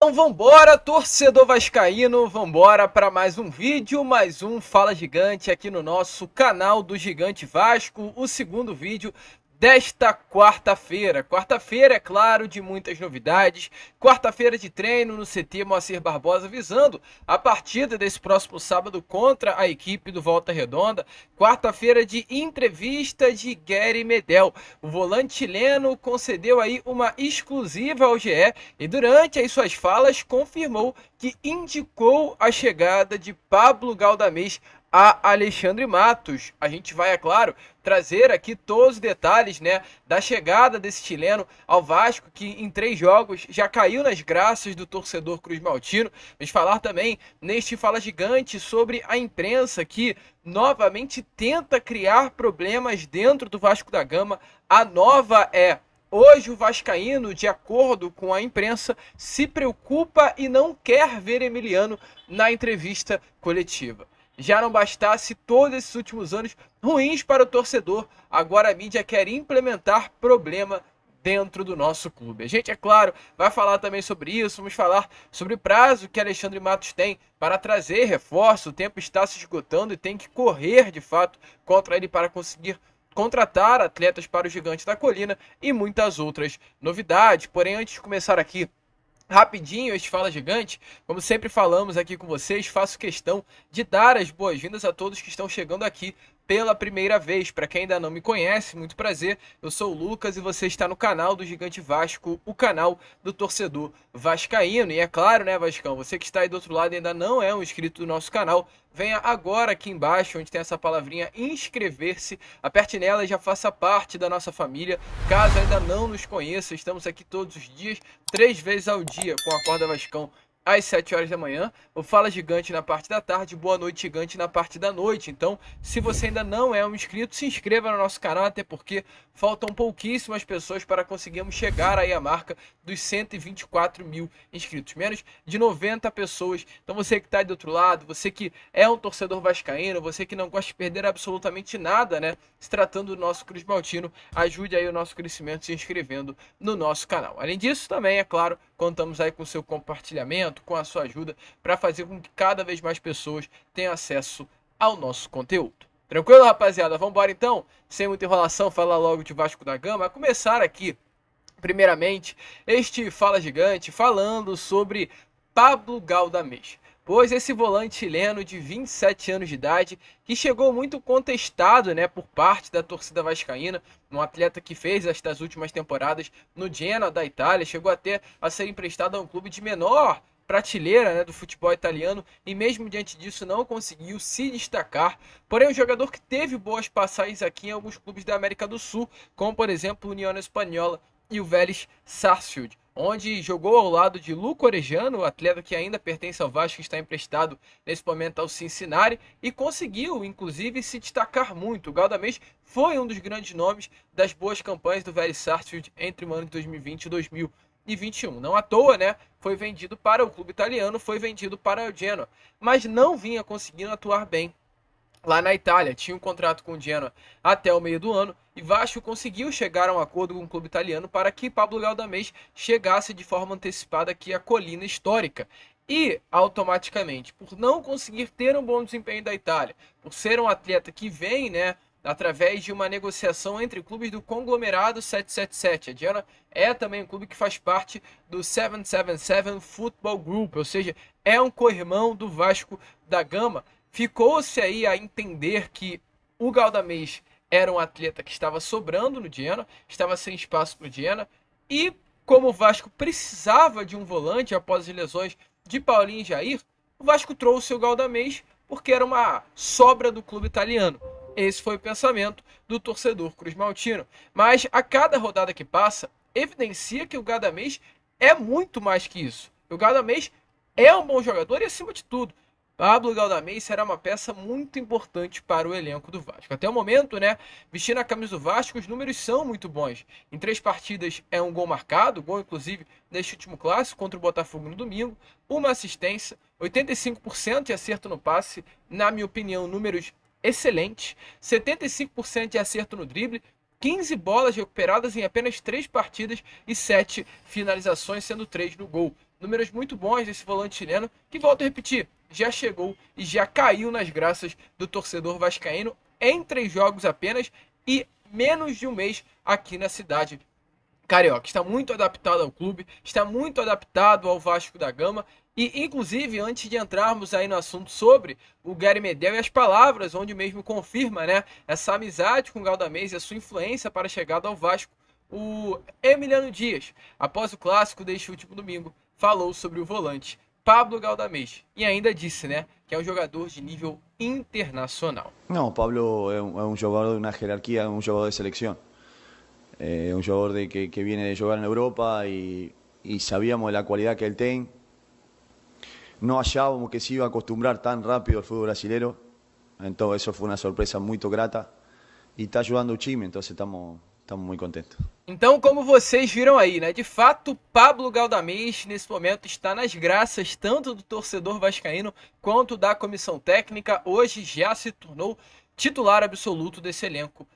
Então vambora, torcedor vascaíno, vambora para mais um vídeo, mais um Fala Gigante aqui no nosso canal do Gigante Vasco, o segundo vídeo desta quarta-feira. Quarta-feira, é claro, de muitas novidades, quarta-feira de treino no CT Moacir Barbosa, visando a partida desse próximo sábado contra a equipe do Volta Redonda, quarta-feira de entrevista de Gary Medel. O volante chileno concedeu aí uma exclusiva ao GE e durante as suas falas confirmou que indicou a chegada de Pablo Galdamés a Alexandre Matos. A gente vai, é claro, trazer aqui todos os detalhes, né, da chegada desse chileno ao Vasco, que em 3 jogos já caiu nas graças do torcedor cruzmaltino. Vamos falar também neste Fala Gigante sobre a imprensa que novamente tenta criar problemas dentro do Vasco da Gama. A nova é: hoje o vascaíno, de acordo com a imprensa, se preocupa e não quer ver Emiliano na entrevista coletiva. Já não bastasse todos esses últimos anos ruins para o torcedor, agora a mídia quer implementar problema dentro do nosso clube. A gente, é claro, vai falar também sobre isso, vamos falar sobre o prazo que Alexandre Matos tem para trazer reforço. O tempo está se esgotando e tem que correr de fato contra ele para conseguir contratar atletas para o Gigante da Colina e muitas outras novidades. Porém, antes de começar aqui rapidinho este Fala Gigante, como sempre falamos aqui com vocês, faço questão de dar as boas-vindas a todos que estão chegando aqui pela primeira vez. Para quem ainda não me conhece, muito prazer, eu sou o Lucas e você está no canal do Gigante Vasco, o canal do torcedor vascaíno. E é claro, né, Vascão, você que está aí do outro lado e ainda não é um inscrito do nosso canal, venha agora aqui embaixo, onde tem essa palavrinha inscrever-se, aperte nela e já faça parte da nossa família. Caso ainda não nos conheça, estamos aqui todos os dias, 3 vezes ao dia, com a Acorda Vascão às 7 horas da manhã, o Fala Gigante na parte da tarde, Boa Noite Gigante na parte da noite. Então, se você ainda não é um inscrito, se inscreva no nosso canal, até porque faltam pouquíssimas pessoas para conseguirmos chegar aí à marca dos 124 mil inscritos, menos de 90 pessoas. Então você que está aí do outro lado, você que é um torcedor vascaíno, você que não gosta de perder absolutamente nada, né, se tratando do nosso Cruz Maltino, ajude aí o nosso crescimento se inscrevendo no nosso canal. Além disso, também, é claro, contamos aí com o seu compartilhamento, com a sua ajuda, para fazer com que cada vez mais pessoas tenham acesso ao nosso conteúdo. Tranquilo, rapaziada? Vamos embora então? Sem muita enrolação, falar logo de Vasco da Gama. A começar aqui, primeiramente, este Fala Gigante falando sobre Pablo Galdamés. Pois esse volante chileno de 27 anos de idade, que chegou muito contestado, né, por parte da torcida vascaína, um atleta que fez estas últimas temporadas no Genoa da Itália, chegou até a ser emprestado a um clube de menor prateleira, né, do futebol italiano, e mesmo diante disso não conseguiu se destacar. Porém, um jogador que teve boas passagens aqui em alguns clubes da América do Sul, como por exemplo o União Espanhola e o Vélez Sarsfield, onde jogou ao lado de Luco Orejano, o atleta que ainda pertence ao Vasco, que está emprestado nesse momento ao Cincinnati, e conseguiu, inclusive, se destacar muito. O Galdamés foi um dos grandes nomes das boas campanhas do Vélez Sarsfield entre o ano de 2020 e 2021. Não à toa, né? Foi vendido para o clube italiano, foi vendido para o Genoa, mas não vinha conseguindo atuar bem lá na Itália. Tinha um contrato com o Genoa até o meio do ano e Vasco conseguiu chegar a um acordo com o clube italiano para que Pablo Galdamés chegasse de forma antecipada aqui à colina histórica. E, automaticamente, por não conseguir ter um bom desempenho da Itália, por ser um atleta que vem, né, através de uma negociação entre clubes do conglomerado 777. A Genoa é também um clube que faz parte do 777 Football Group, ou seja, é um co-irmão do Vasco da Gama. Ficou-se aí a entender que o Galdamés era um atleta que estava sobrando no Genoa, estava sem espaço para o Genoa, e como o Vasco precisava de um volante após as lesões de Paulinho e Jair, o Vasco trouxe o Galdamés porque era uma sobra do clube italiano. Esse foi o pensamento do torcedor cruzmaltino. Mas a cada rodada que passa, evidencia que o Galdamés é muito mais que isso. O Galdamés é um bom jogador e, acima de tudo, Pablo Galdamés será uma peça muito importante para o elenco do Vasco. Até o momento, né, vestindo a camisa do Vasco, os números são muito bons. Em 3 partidas é um gol marcado, gol inclusive neste último clássico contra o Botafogo no domingo, uma assistência, 85% de acerto no passe, na minha opinião, números excelentes, 75% de acerto no drible, 15 bolas recuperadas em apenas 3 partidas e 7 finalizações, sendo 3 no gol. Números muito bons desse volante chileno, que, volto a repetir, já chegou e já caiu nas graças do torcedor vascaíno em 3 jogos apenas e menos de um mês aqui na cidade carioca. Está muito adaptado ao clube, está muito adaptado ao Vasco da Gama. E, inclusive, antes de entrarmos aí no assunto sobre o Gary Medel e as palavras, onde mesmo confirma, né, essa amizade com o Galdamez e a sua influência para a chegada ao Vasco, o Emiliano Dias, após o clássico deste último domingo, falou sobre o volante Pablo Galdamez e ainda disse, né, que é um jogador de nível internacional. No, Pablo es un jugador de una jerarquía, es un jugador de selección. Un jugador que viene de jugar en Europa y sabíamos de la cualidad que él tiene. No hallábamos que se iba a acostumbrar tan rápido al fútbol brasileño. Entonces eso fue una sorpresa muy grata. Y está ayudando o time, entonces estamos muito contentos. Então, como vocês viram aí, né, de fato, Pablo Galdamez nesse momento está nas graças tanto do torcedor vascaíno quanto da comissão técnica. Hoje já se tornou titular absoluto desse elenco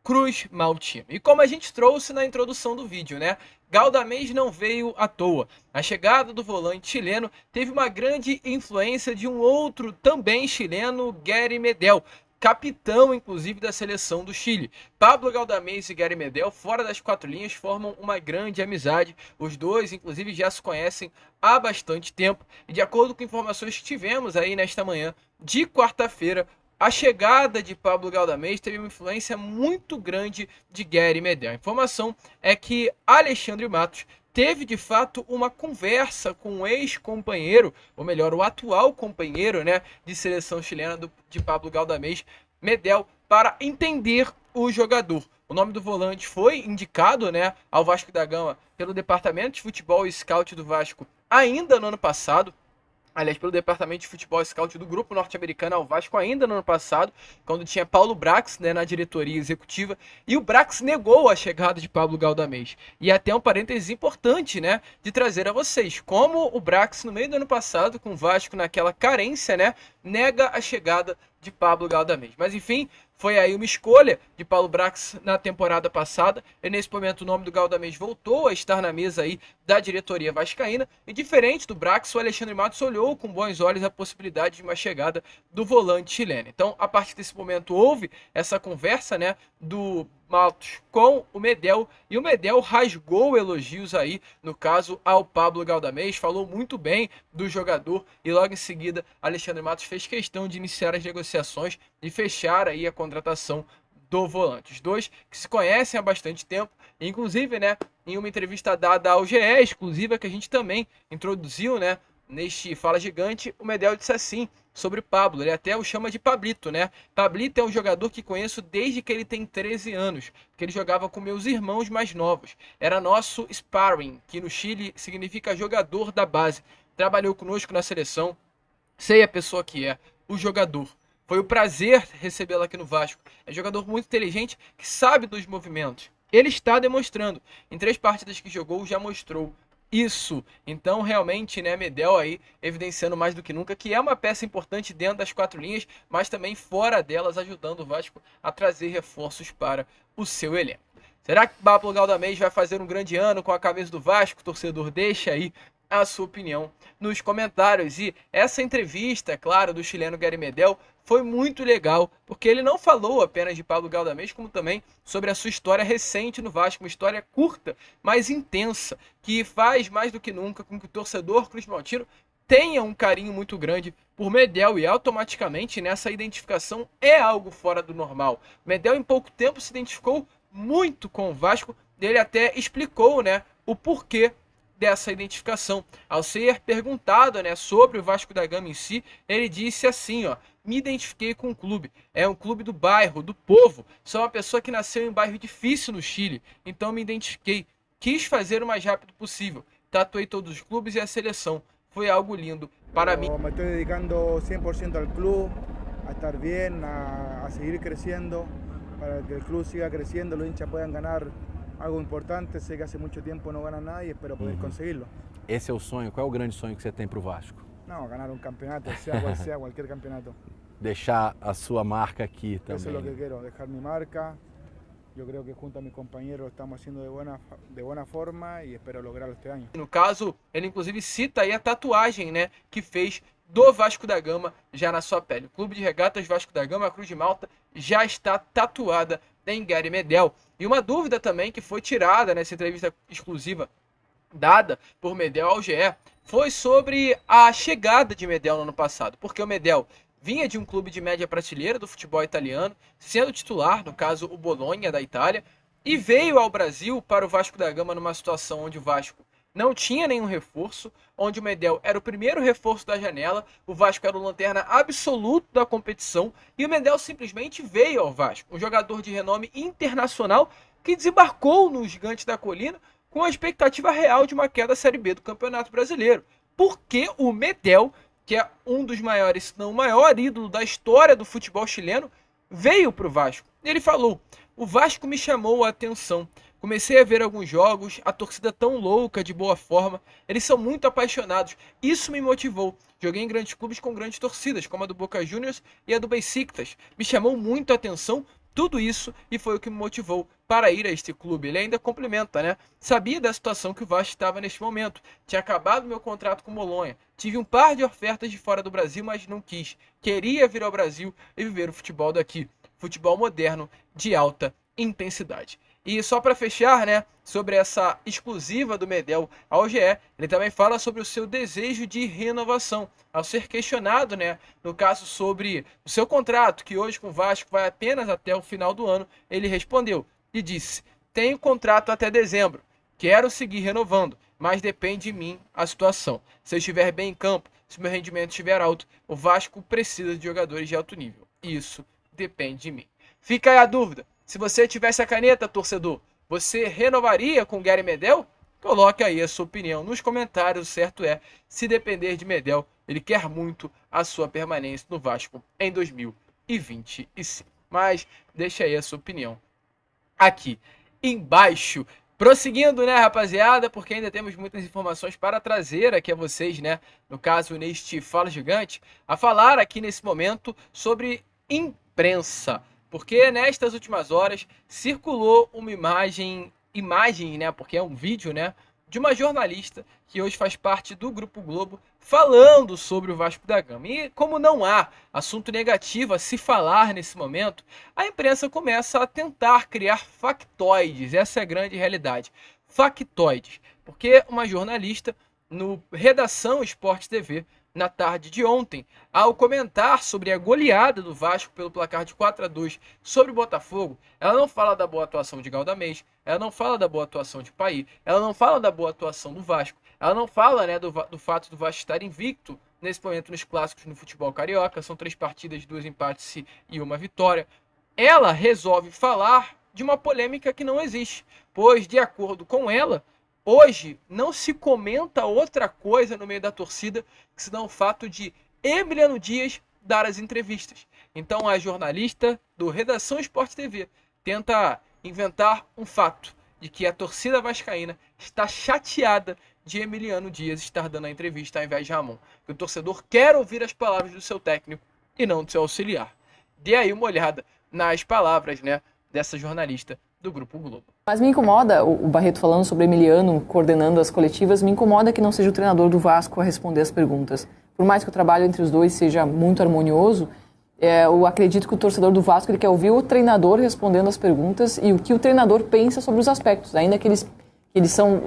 Cruz Maltino. E como a gente trouxe na introdução do vídeo, né, Galdamez não veio à toa. A chegada do volante chileno teve uma grande influência de um outro também chileno, Gary Medel, capitão, inclusive, da seleção do Chile. Pablo Galdamez e Gary Medel, fora das 4 linhas, formam uma grande amizade. Os dois, inclusive, já se conhecem há bastante tempo. E de acordo com informações que tivemos aí nesta manhã de quarta-feira, a chegada de Pablo Galdamez teve uma influência muito grande de Gary Medel. A informação é que Alexandre Matos teve de fato uma conversa com um ex-companheiro, ou melhor, o atual companheiro, né, de seleção chilena de Pablo Galdamez, Medel, para entender o jogador. O nome do volante foi indicado, né, ao Vasco da Gama pelo Departamento de Futebol e Scout do Vasco ainda no ano passado. Aliás, pelo Departamento de Futebol Scout do Grupo Norte-Americano ao Vasco ainda no ano passado, quando tinha Paulo Brax, né, na diretoria executiva, e o Brax negou a chegada de Pablo Galdamez. E até um parênteses importante, né, de trazer a vocês, como o Brax, no meio do ano passado, com o Vasco naquela carência, né, nega a chegada de Pablo Galdamez. Mas enfim, foi aí uma escolha de Paulo Brax na temporada passada, e nesse momento o nome do Galdamez voltou a estar na mesa aí da diretoria vascaína, e diferente do Brax, o Alexandre Matos olhou com bons olhos a possibilidade de uma chegada do volante chileno. Então, a partir desse momento, houve essa conversa, né, do Matos com o Medel, e o Medel rasgou elogios aí, no caso, ao Pablo Galdamez, falou muito bem do jogador, e logo em seguida, Alexandre Matos fez questão de iniciar as negociações e fechar aí a contratação do volante. Os dois que se conhecem há bastante tempo, inclusive, né, em uma entrevista dada ao GE, exclusiva, que a gente também introduziu, né, neste Fala Gigante, o Medel disse assim sobre o Pablo, ele até o chama de Pablito, né? Pablito é um jogador que conheço desde que ele tem 13 anos, que ele jogava com meus irmãos mais novos. Era nosso sparring, que no Chile significa jogador da base. Trabalhou conosco na seleção, sei a pessoa que é, o jogador. Foi um prazer recebê-lo aqui no Vasco. É um jogador muito inteligente, que sabe dos movimentos. Ele está demonstrando. Em 3 partidas que jogou, já mostrou isso. Então, realmente, né, Medel aí evidenciando mais do que nunca que é uma peça importante dentro das 4 linhas, mas também fora delas, ajudando o Vasco a trazer reforços para o seu elenco. Será que Pablo Galdamez vai fazer um grande ano com a camisa do Vasco? Torcedor, deixa aí a sua opinião nos comentários. E essa entrevista, é claro, do chileno Gary Medel foi muito legal, porque ele não falou apenas de Pablo Galdamez, como também sobre a sua história recente no Vasco, uma história curta, mas intensa, que faz mais do que nunca com que o torcedor Cruz Maltino tenha um carinho muito grande por Medel, e automaticamente nessa identificação é algo fora do normal. Medel em pouco tempo se identificou muito com o Vasco, ele até explicou, né, o porquê dessa identificação. Ao ser perguntado, né, sobre o Vasco da Gama em si, ele disse assim, ó: me identifiquei com o clube, é um clube do bairro, do povo, sou uma pessoa que nasceu em um bairro difícil no Chile, então me identifiquei, quis fazer o mais rápido possível, tatuei todos os clubes e a seleção, foi algo lindo para mim. Me estou dedicando 100% ao clube, a estar bem, a seguir crescendo, para que o clube siga crescendo, os hinchas possam ganhar algo importante. Sei que há muito tempo não ganham nada e espero poder conseguirlo. Esse é o sonho. Qual é o grande sonho que você tem para o Vasco? Não, ganhar um campeonato, seja qual seja, qualquer campeonato. Deixar a sua marca aqui também. Isso é o que quero, deixar minha marca, yo creo que junto a mis compañeros lo estamos haciendo de buena forma y espero lograrlo este año. No caso, ele inclusive cita aí a tatuagem, né, que fez do Vasco da Gama já na sua pele. O Clube de Regatas Vasco da Gama, a Cruz de Malta, já está tatuada em Gary Medel. E uma dúvida também que foi tirada nessa entrevista exclusiva dada por Medel ao GE foi sobre a chegada de Medel no ano passado, porque o Medel vinha de um clube de média prateleira do futebol italiano, sendo titular, no caso o Bologna da Itália, e veio ao Brasil para o Vasco da Gama numa situação onde o Vasco não tinha nenhum reforço, onde o Medel era o primeiro reforço da janela, o Vasco era o lanterna absoluto da competição, e o Medel simplesmente veio ao Vasco, um jogador de renome internacional que desembarcou no Gigante da Colina com a expectativa real de uma queda da Série B do Campeonato Brasileiro. Porque o Medel, que é um dos maiores, se não o maior ídolo da história do futebol chileno, veio para o Vasco. Ele falou: o Vasco me chamou a atenção. Comecei a ver alguns jogos, a torcida tão louca, de boa forma. Eles são muito apaixonados. Isso me motivou. Joguei em grandes clubes com grandes torcidas, como a do Boca Juniors e a do Besiktas. Me chamou muito a atenção tudo isso e foi o que me motivou para ir a este clube. Ele ainda complementa, né? Sabia da situação que o Vasco estava neste momento. Tinha acabado meu contrato com o Bolonha. Tive um par de ofertas de fora do Brasil, mas não quis. Queria vir ao Brasil e viver o futebol daqui. Futebol moderno de alta intensidade. E só para fechar, né, sobre essa exclusiva do Medel ao GE, ele também fala sobre o seu desejo de renovação. Ao ser questionado, né, no caso sobre o seu contrato, que hoje com o Vasco vai apenas até o final do ano, ele respondeu e disse: tenho contrato até dezembro, quero seguir renovando, mas depende de mim a situação. Se eu estiver bem em campo, se meu rendimento estiver alto, o Vasco precisa de jogadores de alto nível. Isso depende de mim. Fica aí a dúvida. Se você tivesse a caneta, torcedor, você renovaria com Gary Medel? Coloque aí a sua opinião nos comentários. O certo é, se depender de Medel, ele quer muito a sua permanência no Vasco em 2025. Mas deixa aí a sua opinião aqui embaixo. Prosseguindo, né, rapaziada, porque ainda temos muitas informações para trazer aqui a vocês, né, no caso neste Fala Gigante, a falar aqui nesse momento sobre imprensa. Porque nestas últimas horas circulou uma imagem, né, porque é um vídeo, né, de uma jornalista que hoje faz parte do Grupo Globo falando sobre o Vasco da Gama. E como não há assunto negativo a se falar nesse momento, a imprensa começa a tentar criar factoides. Essa é a grande realidade. Factoides. Porque uma jornalista no Redação Esporte TV, na tarde de ontem, ao comentar sobre a goleada do Vasco pelo placar de 4-2 sobre o Botafogo, ela não fala da boa atuação de Galdamés, ela não fala da boa atuação de Paí, ela não fala da boa atuação do Vasco, ela não fala, né, do fato do Vasco estar invicto nesse momento nos clássicos no futebol carioca. São 3 partidas, 2 empates e 1 vitória. Ela resolve falar de uma polêmica que não existe, pois, de acordo com ela, hoje não se comenta outra coisa no meio da torcida que senão o fato de Emiliano Dias dar as entrevistas. Então a jornalista do Redação Esporte TV tenta inventar um fato de que a torcida vascaína está chateada de Emiliano Dias estar dando a entrevista ao invés de Ramon. Que o torcedor quer ouvir as palavras do seu técnico e não do seu auxiliar. Dê aí uma olhada nas palavras, né, dessa jornalista do Grupo Globo. Mas me incomoda, o Barreto falando sobre Emiliano coordenando as coletivas, me incomoda que não seja o treinador do Vasco a responder as perguntas. Por mais que o trabalho entre os dois seja muito harmonioso, eu acredito que o torcedor do Vasco ele quer ouvir o treinador respondendo as perguntas e o que o treinador pensa sobre os aspectos. Ainda que eles são,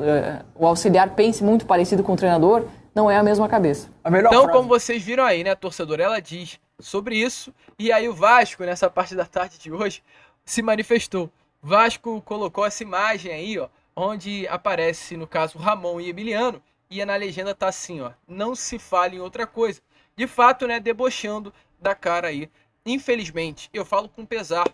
o auxiliar pense muito parecido com o treinador, não é a mesma cabeça. Então, como vocês viram aí, né, torcedor, ela diz sobre isso, e aí o Vasco, nessa parte da tarde de hoje, se manifestou. Vasco colocou essa imagem aí, ó, onde aparece, no caso, Ramon e Emiliano, e na legenda tá assim, ó, não se fale em outra coisa. De fato, né, debochando da cara aí. Infelizmente, eu falo com pesar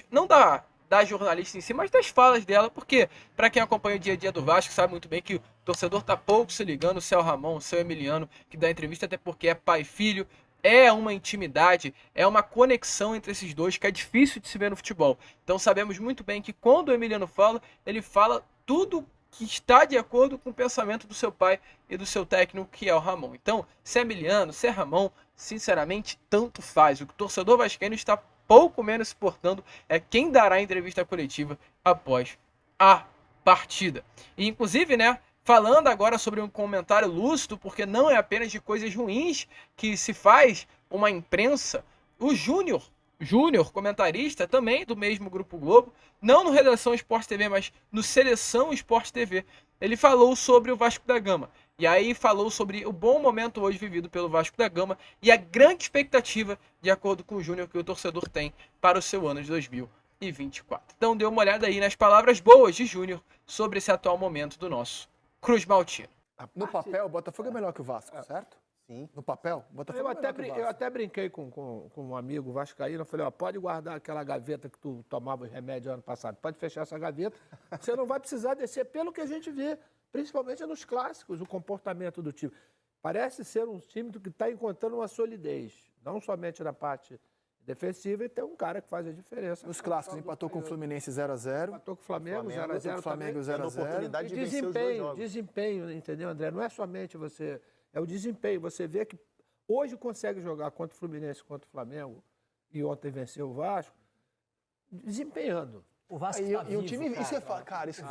não da jornalista em si, mas das falas dela, porque para quem acompanha o dia a dia do Vasco sabe muito bem que o torcedor tá pouco se ligando se é o Ramon, se é o Emiliano, que dá entrevista, até porque é pai e filho. É uma intimidade, é uma conexão entre esses dois que é difícil de se ver no futebol. Então sabemos muito bem que quando o Emiliano fala, ele fala tudo que está de acordo com o pensamento do seu pai e do seu técnico, que é o Ramon. Então, se é Emiliano, se é Ramon, sinceramente, tanto faz. O torcedor vascaíno está pouco menos se importando é quem dará a entrevista coletiva após a partida. E inclusive, né, falando agora sobre um comentário lúcido, porque não é apenas de coisas ruins que se faz uma imprensa, o Júnior, comentarista, também do mesmo Grupo Globo, não no Redação Esporte TV, mas no Seleção Esporte TV, ele falou sobre o Vasco da Gama. E aí falou sobre o bom momento hoje vivido pelo Vasco da Gama e a grande expectativa, de acordo com o Júnior, que o torcedor tem para o seu ano de 2024. Então dê uma olhada aí nas palavras boas de Júnior sobre esse atual momento do nosso Cruz Maltino. No papel, o Botafogo é melhor que o Vasco, certo? Sim. No papel, o Botafogo é melhor que o Vasco. Eu até brinquei com um amigo vascaíno, eu falei, ó, pode guardar aquela gaveta que tu tomava remédio ano passado, pode fechar essa gaveta, você não vai precisar descer, pelo que a gente vê, principalmente nos clássicos, o comportamento do time. Parece ser um time que está encontrando uma solidez, não somente na parte defensiva, e tem um cara que faz a diferença. Nos clássicos, empatou com o Fluminense 0x0. Empatou com o Flamengo 0x0 Flamengo 0x0. oportunidade de vencer os dois jogos. Desempenho, entendeu, André? Não é somente você... É o desempenho. Você vê que hoje consegue jogar contra o Fluminense, contra o Flamengo, e ontem venceu o Vasco, desempenhando. O Vasco E tá o vivo, time, cara. isso é cara, isso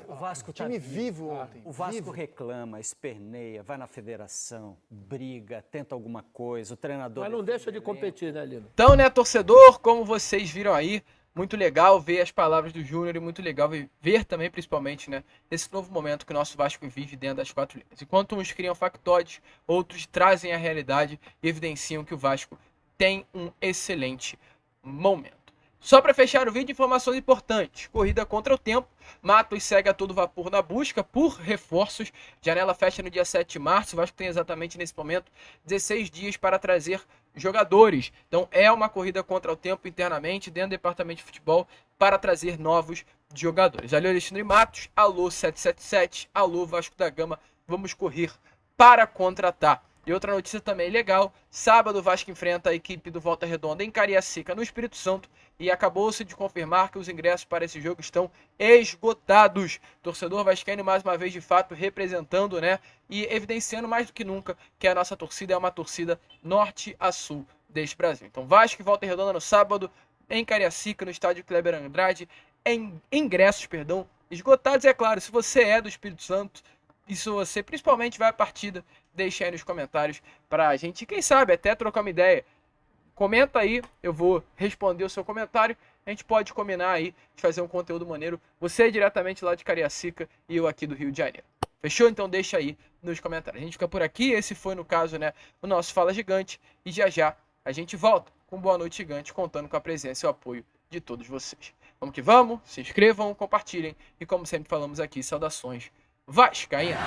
O Vasco tá time vivo ontem. O Vasco vivo. reclama, esperneia, vai na federação, briga, tenta alguma coisa, o treinador... Mas não deixa de competir, né, Lino? Então, né, torcedor, como vocês viram aí, muito legal ver as palavras do Júnior e muito legal ver também, principalmente, né, esse novo momento que o nosso Vasco vive dentro das quatro linhas. Enquanto uns criam factoides, outros trazem a realidade e evidenciam que o Vasco tem um excelente momento. Só para fechar o vídeo, informações importantes. Corrida contra o tempo. Matos segue a todo vapor na busca por reforços. Janela fecha no dia 7 de março. O Vasco tem exatamente nesse momento 16 dias para trazer jogadores. Então é uma corrida contra o tempo internamente dentro do departamento de futebol para trazer novos jogadores. Alô, Alexandre Matos. Alô, 777. Alô, Vasco da Gama. Vamos correr para contratar. E outra notícia também legal, sábado o Vasco enfrenta a equipe do Volta Redonda em Cariacica, no Espírito Santo, e acabou-se de confirmar que os ingressos para esse jogo estão esgotados. Torcedor vascaíno mais uma vez de fato representando, né, e evidenciando mais do que nunca que a nossa torcida é uma torcida norte a sul deste Brasil. Então Vasco e Volta Redonda no sábado em Cariacica, no estádio Kleber Andrade, ingressos, esgotados. E é claro, se você é do Espírito Santo, e se você principalmente vai à partida, deixa aí nos comentários pra gente, quem sabe, até trocar uma ideia. Comenta aí, eu vou responder o seu comentário. A gente pode combinar aí de fazer um conteúdo maneiro. Você é diretamente lá de Cariacica e eu aqui do Rio de Janeiro. Fechou? Então deixa aí nos comentários. A gente fica por aqui. Esse foi, no caso, né, o nosso Fala Gigante. E já a gente volta com Boa Noite Gigante, contando com a presença e o apoio de todos vocês. Vamos que vamos. Se inscrevam, compartilhem. E como sempre falamos aqui, saudações vascaínas.